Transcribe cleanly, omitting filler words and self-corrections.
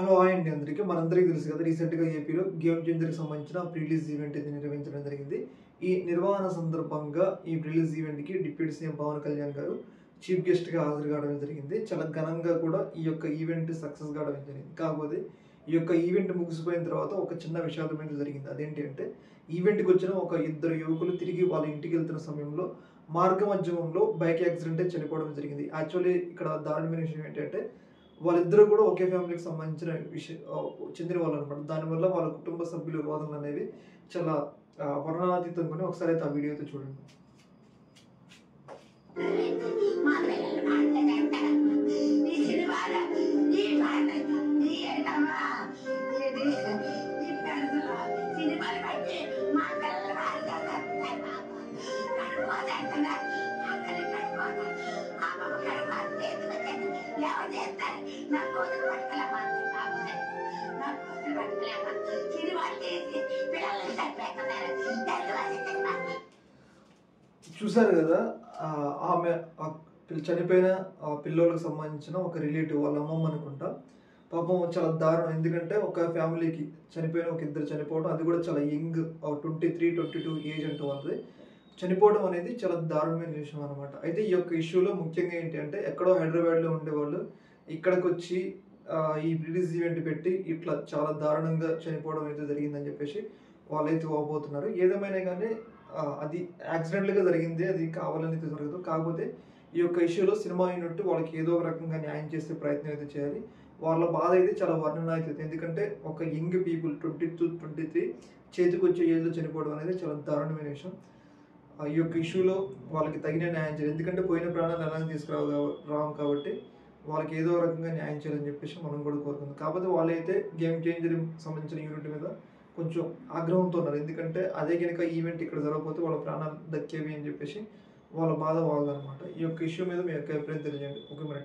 Hello hi అండి అందరికీ. మనందరికీ తెలుసు కదా, రీసెంట్గా ఏపీలో గేమ్ చేంజర్కి సంబంధించిన రిలీజ్ ఈవెంట్ ఇది నిర్వహించడం జరిగింది. ఈ నిర్వహణ సందర్భంగా ఈ రిలీజ్ ఈవెంట్కి డిప్యూటీ సీఎం పవన్ కళ్యాణ్ గారు చీఫ్ గెస్ట్గా హాజరు కావడం జరిగింది. చాలా ఘనంగా కూడా ఈ యొక్క ఈవెంట్ సక్సెస్ కావడం జరిగింది. కాకపోతే ఈ యొక్క ఈవెంట్ ముగిసిపోయిన తర్వాత ఒక చిన్న విషాదం అయితే జరిగింది. అదేంటి అంటే, ఈవెంట్కి వచ్చిన ఒక ఇద్దరు యువకులు తిరిగి వాళ్ళ ఇంటికి వెళ్తున్న సమయంలో మార్గ మధ్యమంలో బైక్ యాక్సిడెంట్ చనిపోవడం జరిగింది. యాక్చువల్లీ ఇక్కడ దారుణమైన విషయం ఏంటంటే, వాళ్ళిద్దరూ కూడా ఒకే ఫ్యామిలీకి సంబంధించిన చెందిన వాళ్ళు అనమాట. దానివల్ల వాళ్ళ కుటుంబ సభ్యుల వాదనలు అనేవి చాలా వర్ణనాతీతం. కొని ఒకసారి అయితే ఆ వీడియో అయితే చూడండి. చూసారు కదా, ఆమె చనిపోయిన పిల్లోళ్ళకి సంబంధించిన ఒక రిలేటివ్, వాళ్ళ అమ్మమ్మ అనుకుంటా. పాపం చాలా దారుణం. ఎందుకంటే ఒక ఫ్యామిలీకి చనిపోయిన ఒక ఇద్దరు చనిపోవడం, అది కూడా చాలా యంగ్, 23-22 ఏజ్ అంటే వాళ్ళది చనిపోవడం అనేది చాలా దారుణమైన విషయం అనమాట. అయితే ఈ యొక్క ఇష్యూలో ముఖ్యంగా ఏంటి అంటే, ఎక్కడో హైదరాబాద్లో ఉండేవాళ్ళు ఇక్కడికి వచ్చి ఈ రిలీజ్ ఈవెంట్ పెట్టి ఇట్లా చాలా దారుణంగా చనిపోవడం అయితే జరిగిందని చెప్పేసి వాళ్ళైతే వాపోతున్నారు. ఏదేమైనా కానీ అది యాక్సిడెంట్గా జరిగింది, అది కావాలని జరగదు. కాకపోతే ఈ యొక్క ఇష్యూలో సినిమా యూనిట్ వాళ్ళకి ఏదో ఒక రకంగా న్యాయం చేసే ప్రయత్నం అయితే చేయాలి. వాళ్ళ బాధ అయితే చాలా వర్ణనాతీతం. ఎందుకంటే ఒక యంగ్ పీపుల్ 22-23 చేతికి వచ్చే ఏజ్లో చనిపోవడం అనేది చాలా దారుణమైన విషయం. ఈ యొక్క ఇష్యూలో వాళ్ళకి తగిన న్యాయం చేయాలి. ఎందుకంటే పోయిన ప్రాణాలు ఎలా రావు కాబట్టి వాళ్ళకి ఏదో రకంగా న్యాయం చేయాలని చెప్పేసి మనం కూడా కోరుకుందాం. కాకపోతే వాళ్ళైతే గేమ్ చేంజర్ సంబంధించిన యూనిట్ మీద కొంచెం ఆగ్రహంతో ఉన్నారు. ఎందుకంటే అదే కనుక ఈవెంట్ ఇక్కడ జరగకపోతే వాళ్ళ ప్రాణాలు దక్కేవి అని చెప్పేసి వాళ్ళ బాధ వాళ్ళదనమాట. ఈ యొక్క ఇష్యూ మీద మీ యొక్క అభిప్రాయం తెలియజేయండి. ఓకే మరి.